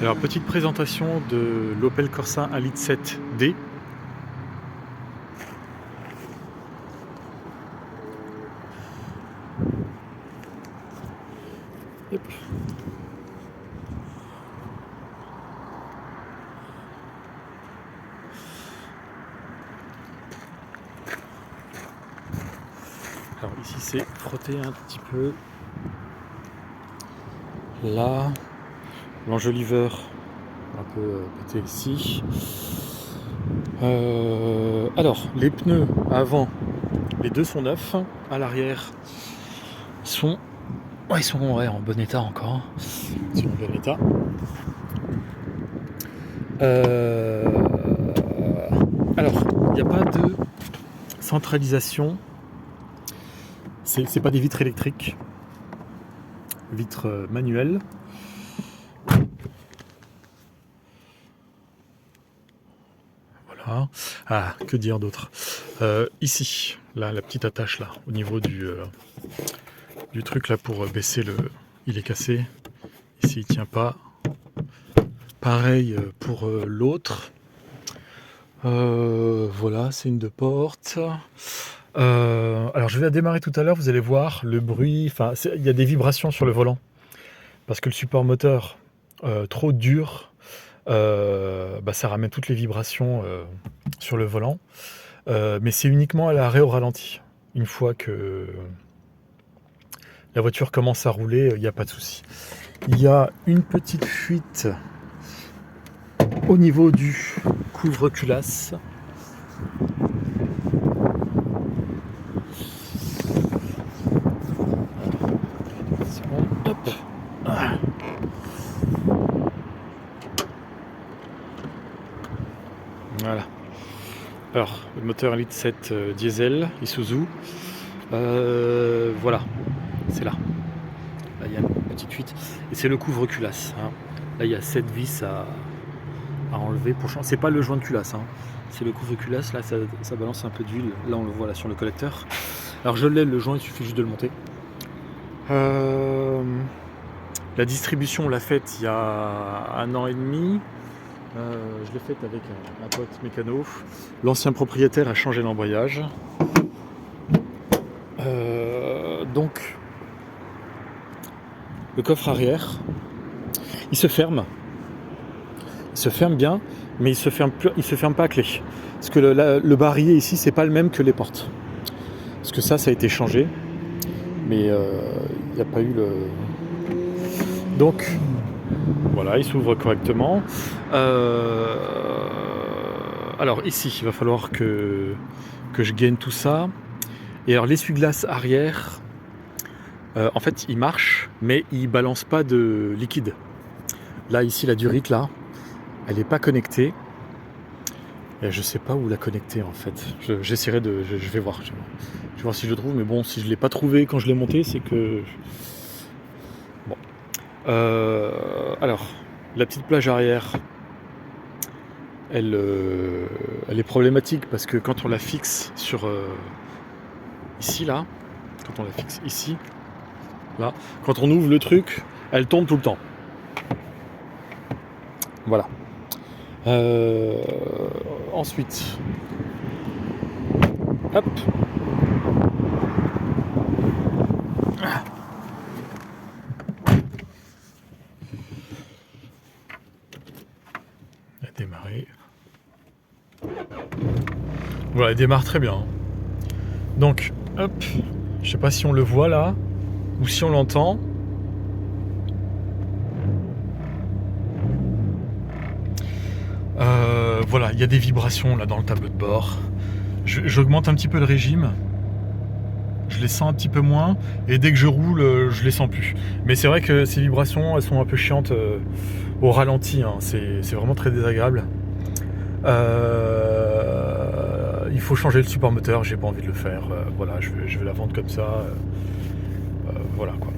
Alors, petite présentation de l'Opel Corsa 1 litre 7D. Hop. Alors ici c'est frotter un petit peu. Là, l'enjoliveur un peu pété ici. Alors, les pneus avant, les deux sont neufs. À l'arrière, ils sont en bon état encore. Ils sont en bon état. Alors, il n'y a pas de centralisation. C'est pas des vitres électriques, vitres manuelles. Voilà. Ah, que dire d'autre? Ici, là, la petite attache là, au niveau du truc là pour baisser le. Il est cassé. Ici, il tient pas. Pareil pour l'autre. Voilà, c'est une deux portes. Alors je vais la démarrer tout à l'heure, vous allez voir le bruit, enfin il y a des vibrations sur le volant parce que le support moteur trop dur, ça ramène toutes les vibrations sur le volant, mais c'est uniquement à l'arrêt au ralenti. Une fois que la voiture commence à rouler, il n'y a pas de souci. Il y a une petite fuite au niveau du couvre-culasse. Hop. Ah. Voilà. Alors, le moteur 1 litre 7 diesel, Isuzu. Voilà, c'est là. Là, il y a une petite fuite. Et c'est le couvre-culasse. Hein. Là, il y a 7 vis à enlever pour changer. C'est pas le joint de culasse, hein. C'est le couvre-culasse. Là, ça balance un peu d'huile. Là, on le voit là sur le collecteur. Alors, je l'ai, le joint, il suffit juste de le monter. La distribution, on l'a faite il y a 1 an et demi. Je l'ai faite avec un pote mécano. L'ancien propriétaire a changé l'embrayage. Donc, le coffre arrière, il se ferme. Il se ferme bien, mais il se ferme pas à clé. Parce que le barillet ici, c'est pas le même que les portes. Parce que ça a été changé. Mais il n'y a pas eu le... Donc, voilà, il s'ouvre correctement. Alors ici, il va falloir que je gaine tout ça. Et alors l'essuie-glace arrière, en fait, il marche, mais il balance pas de liquide. Là, ici, la durite, là, elle n'est pas connectée. Et je sais pas où la connecter, en fait. J'essaierai de... Je vais voir. Je vais voir si je le trouve. Mais bon, si je ne l'ai pas trouvé quand je l'ai monté, c'est que... Bon. Alors, la petite plage arrière, elle est problématique parce que quand on la fixe sur... ici, là, quand on la fixe ici, là, quand on ouvre le truc, elle tombe tout le temps. Voilà. Ensuite, hop. Elle a démarré. Voilà, elle démarre très bien. Donc, hop. Je sais pas si on le voit là ou si on l'entend. Voilà, il y a des vibrations là dans le tableau de bord. J'augmente un petit peu le régime. Je les sens un petit peu moins. Et dès que je roule, je les sens plus. Mais c'est vrai que ces vibrations, elles sont un peu chiantes au ralenti. Hein. C'est vraiment très désagréable. Il faut changer le support moteur. J'ai pas envie de le faire. Voilà, je vais la vendre comme ça. Voilà quoi.